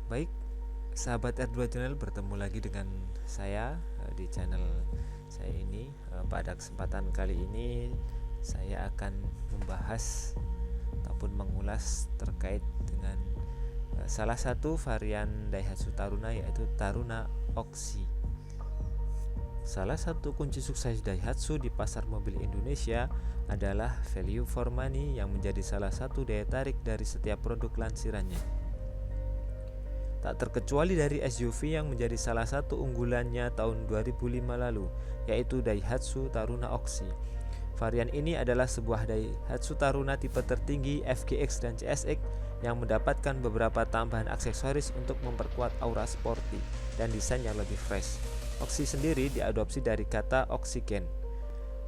Baik, sahabat R2 Channel, bertemu lagi dengan saya di channel saya ini. Pada kesempatan kali ini saya akan membahas ataupun mengulas terkait dengan salah satu varian Daihatsu Taruna, yaitu Taruna Oxy. Salah satu kunci sukses Daihatsu di pasar mobil Indonesia adalah value for money yang menjadi salah satu daya tarik dari setiap produk lansirannya. Tak terkecuali dari SUV yang menjadi salah satu unggulannya tahun 2005 lalu, yaitu Daihatsu Taruna Oxy. Varian ini adalah sebuah Daihatsu Taruna tipe tertinggi FGX dan CSX yang mendapatkan beberapa tambahan aksesoris untuk memperkuat aura sporty dan desain yang lebih fresh. Oxy sendiri diadopsi dari kata oksigen.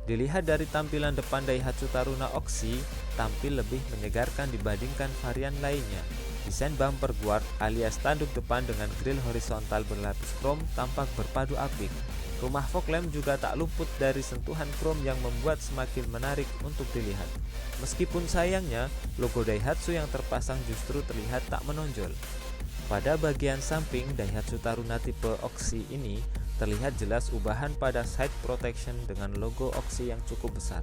Dilihat dari tampilan depan, Daihatsu Taruna Oxy tampil lebih menyegarkan dibandingkan varian lainnya. Desain bumper guard alias tanduk depan dengan grill horizontal berlapis krom tampak berpadu apik. Rumah fog lamp juga tak luput dari sentuhan krom yang membuat semakin menarik untuk dilihat. Meskipun sayangnya, logo Daihatsu yang terpasang justru terlihat tak menonjol. Pada bagian samping Daihatsu Taruna tipe Oxy ini terlihat jelas ubahan pada side protection dengan logo Oxy yang cukup besar,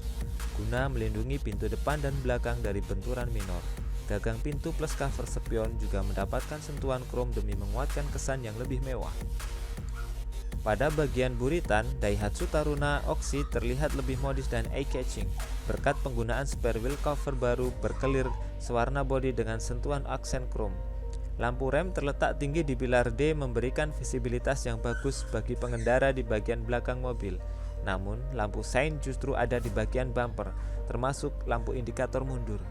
guna melindungi pintu depan dan belakang dari benturan minor. Gagang pintu plus cover spion juga mendapatkan sentuhan krom demi menguatkan kesan yang lebih mewah. Pada bagian buritan, Daihatsu Taruna Oxy terlihat lebih modis dan eye-catching berkat penggunaan spare wheel cover baru berkelir sewarna bodi dengan sentuhan aksen krom. Lampu rem terletak tinggi di pilar D memberikan visibilitas yang bagus bagi pengendara di bagian belakang mobil. Namun, lampu sein justru ada di bagian bumper, termasuk lampu indikator mundur.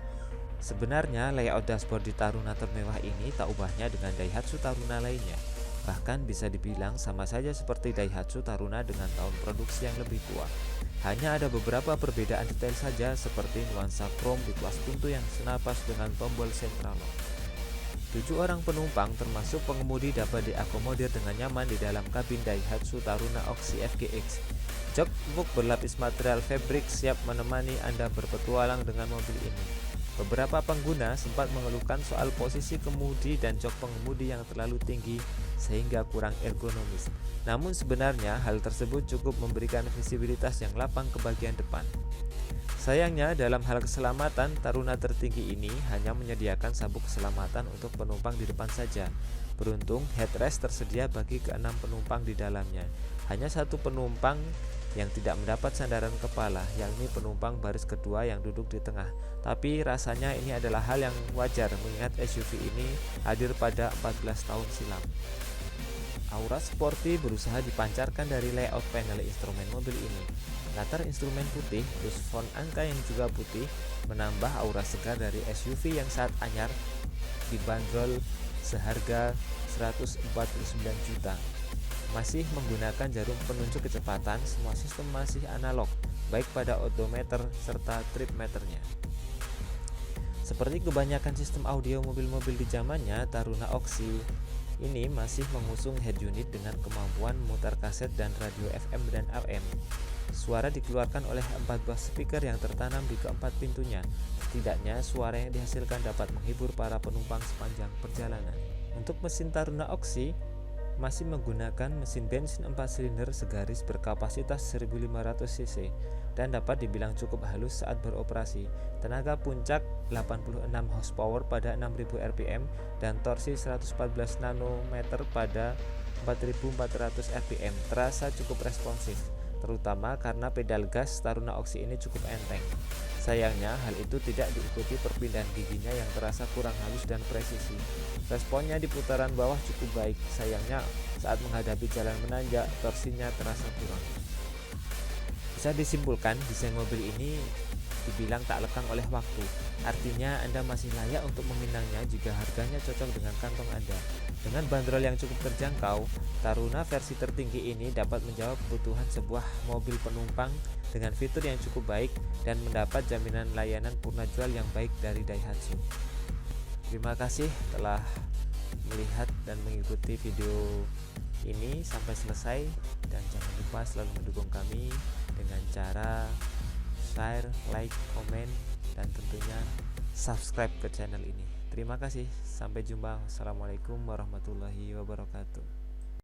Sebenarnya layout dashboard di Taruna termewah ini tak ubahnya dengan Daihatsu Taruna lainnya. Bahkan bisa dibilang sama saja seperti Daihatsu Taruna dengan tahun produksi yang lebih tua. Hanya ada beberapa perbedaan detail saja, seperti nuansa krom di tuas pintu yang senapas dengan tombol sentral lock. 7 orang penumpang termasuk pengemudi dapat diakomodir dengan nyaman di dalam kabin Daihatsu Taruna Oxy FGX. Jok empuk berlapis material fabric siap menemani Anda berpetualang dengan mobil ini. Beberapa pengguna sempat mengeluhkan soal posisi kemudi dan jok pengemudi yang terlalu tinggi sehingga kurang ergonomis. Namun sebenarnya hal tersebut cukup memberikan visibilitas yang lapang ke bagian depan. Sayangnya, dalam hal keselamatan, Taruna tertinggi ini hanya menyediakan sabuk keselamatan untuk penumpang di depan saja. Beruntung, headrest tersedia bagi ke-6 penumpang di dalamnya. Hanya satu penumpang yang tidak mendapat sandaran kepala, yakni penumpang baris kedua yang duduk di tengah. Tapi rasanya ini adalah hal yang wajar mengingat SUV ini hadir pada 14 tahun silam. Aura sporty berusaha dipancarkan dari layout panel instrumen mobil ini. Latar instrumen putih plus font angka yang juga putih menambah aura segar dari SUV yang saat anyar dibanderol seharga 149 juta. Masih menggunakan jarum penunjuk kecepatan, semua sistem masih analog, baik pada odometer serta trip meternya. Seperti kebanyakan sistem audio mobil-mobil di zamannya, Taruna Oxy ini masih mengusung head unit dengan kemampuan memutar kaset dan radio FM dan AM. Suara dikeluarkan oleh 4 buah speaker yang tertanam di keempat pintunya. Setidaknya suara yang dihasilkan dapat menghibur para penumpang sepanjang perjalanan. Untuk mesin Taruna Oxy masih menggunakan mesin bensin 4 silinder segaris berkapasitas 1500 cc dan dapat dibilang cukup halus saat beroperasi. Tenaga puncak 86 horsepower pada 6000 rpm dan torsi 114 Nm pada 4400 rpm terasa cukup responsif, terutama karena pedal gas Taruna Oxy ini cukup enteng. Sayangnya hal itu tidak diikuti perpindahan giginya yang terasa kurang halus dan presisi. Responnya di putaran bawah cukup baik, sayangnya saat menghadapi jalan menanjak torsinya terasa kurang. Bisa disimpulkan desain mobil ini dibilang tak lekang oleh waktu. Artinya Anda masih layak untuk meminangnya jika harganya cocok dengan kantong Anda. Dengan bandrol yang cukup terjangkau, Taruna versi tertinggi ini dapat menjawab kebutuhan sebuah mobil penumpang dengan fitur yang cukup baik dan mendapat jaminan layanan purna jual yang baik dari Daihatsu. Terima kasih telah melihat dan mengikuti video ini sampai selesai, dan jangan lupa selalu mendukung kami dengan cara share, like, komen, dan tentunya subscribe ke channel ini. Terima kasih, sampai jumpa. Assalamualaikum warahmatullahi wabarakatuh.